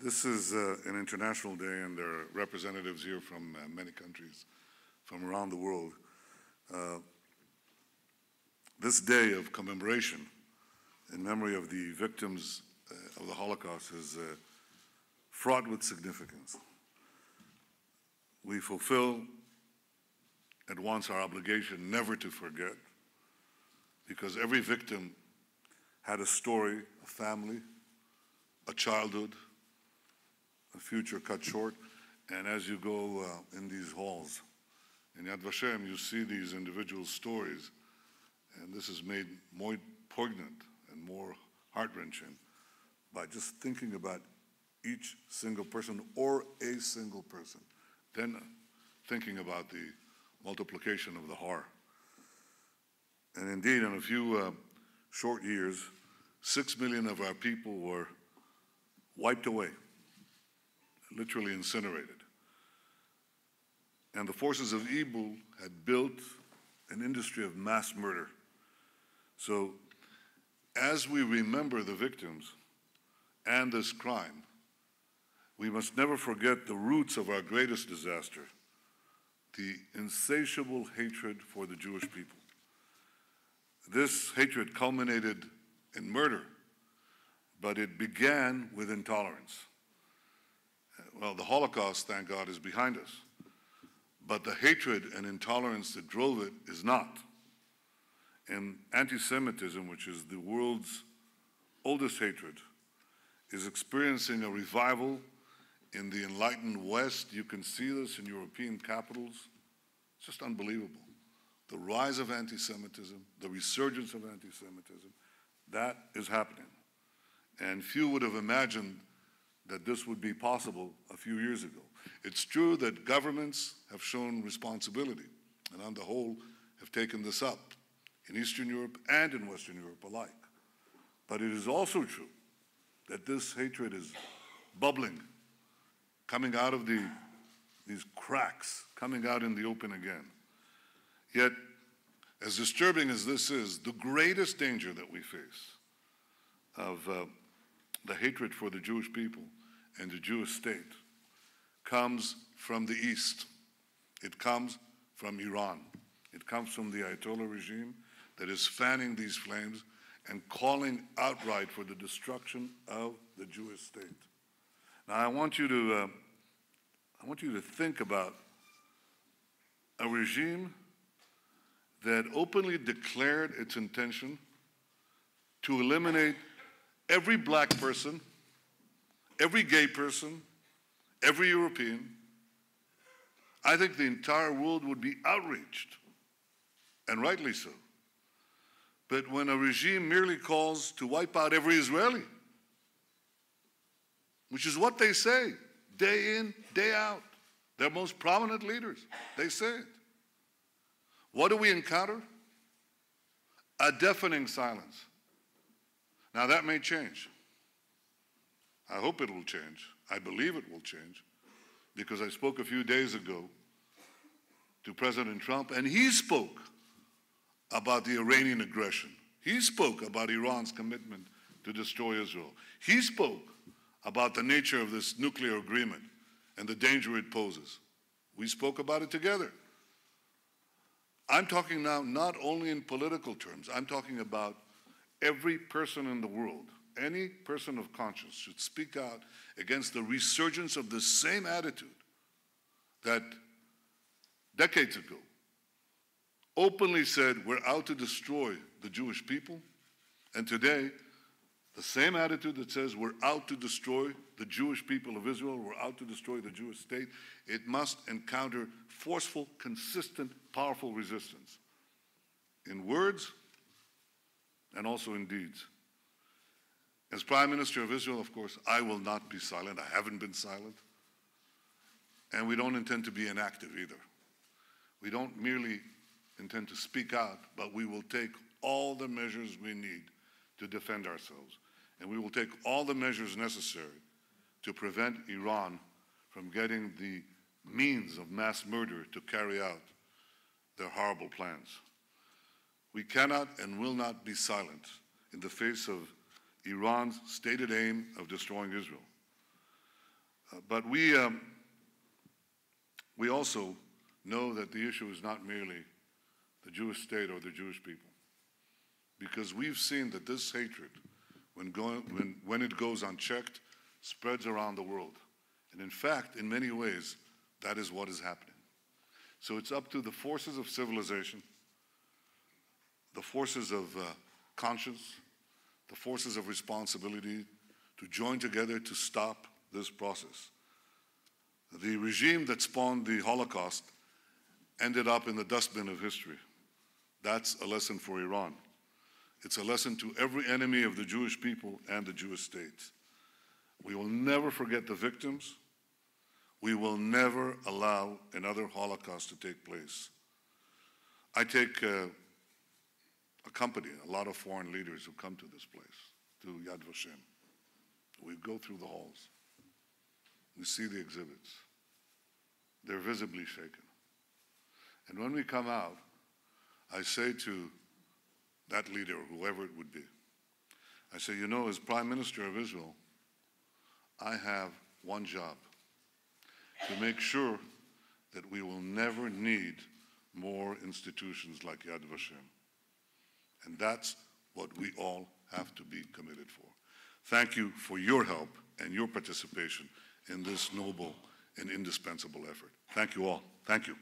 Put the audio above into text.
This is an international day, and there are representatives here from many countries from around the world. This day of commemoration in memory of the victims of the Holocaust is fraught with significance. We fulfill at once our obligation never to forget, because every victim had a story, a family, a childhood, a future cut short. And as you go in these halls, in Yad Vashem, you see these individual stories, and this is made more poignant and more heart-wrenching by just thinking about each single person or a single person, then thinking about the multiplication of the horror. And indeed, in a few short years, 6 million of our people were wiped away, literally incinerated. And the forces of evil had built an industry of mass murder. So as we remember the victims and this crime, we must never forget the roots of our greatest disaster, the insatiable hatred for the Jewish people. This hatred culminated in murder, but it began with intolerance. Well, the Holocaust, thank God, is behind us. But the hatred and intolerance that drove it is not. And anti-Semitism, which is the world's oldest hatred, is experiencing a revival in the enlightened West. You can see this in European capitals. It's just unbelievable. The rise of anti-Semitism, the resurgence of anti-Semitism, that is happening. And few would have imagined that this would be possible a few years ago. It's true that governments have shown responsibility, and on the whole have taken this up in Eastern Europe and in Western Europe alike. But it is also true that this hatred is bubbling, coming out of these cracks, coming out in the open again. Yet, as disturbing as this is, the greatest danger that we face of the hatred for the Jewish people and the Jewish state comes from the East. It comes from Iran. It comes from the Ayatollah regime that is fanning these flames and calling outright for the destruction of the Jewish state. Now, I want you to think about a regime that openly declared its intention to eliminate every black person, every gay person, every European. I think the entire world would be outraged, and rightly so. But when a regime merely calls to wipe out every Israeli, which is what they say, day in, day out, their most prominent leaders, they say it. What do we encounter? A deafening silence. Now that may change. I hope it will change. I believe it will change, because I spoke a few days ago to President Trump, and he spoke about the Iranian aggression. He spoke about Iran's commitment to destroy Israel. He spoke about the nature of this nuclear agreement and the danger it poses. We spoke about it together. I'm talking now not only in political terms. I'm talking about every person in the world. Any person of conscience should speak out against the resurgence of the same attitude that decades ago openly said we're out to destroy the Jewish people, and today the same attitude that says we're out to destroy the Jewish people of Israel, we're out to destroy the Jewish state, it must encounter forceful, consistent, powerful resistance in words and also in deeds. As Prime Minister of Israel, of course, I will not be silent. I haven't been silent. And we don't intend to be inactive either. We don't merely intend to speak out, but we will take all the measures we need to defend ourselves. And we will take all the measures necessary to prevent Iran from getting the means of mass murder to carry out their horrible plans. We cannot and will not be silent in the face of Iran's stated aim of destroying Israel. But we also know that the issue is not merely the Jewish state or the Jewish people, because we've seen that this hatred, when it goes unchecked, spreads around the world. And in fact, in many ways, that is what is happening. So it's up to the forces of civilization, the forces of conscience, the forces of responsibility to join together to stop this process. The regime that spawned the Holocaust ended up in the dustbin of history. That's a lesson for Iran. It's a lesson to every enemy of the Jewish people and the Jewish state. We will never forget the victims. We will never allow another Holocaust to take place. I take accompany a lot of foreign leaders who come to this place, to Yad Vashem. We go through the halls. We see the exhibits. They're visibly shaken. And when we come out, I say to that leader, whoever it would be, I say, you know, as Prime Minister of Israel, I have one job, to make sure that we will never need more institutions like Yad Vashem. And that's what we all have to be committed for. Thank you for your help and your participation in this noble and indispensable effort. Thank you all. Thank you.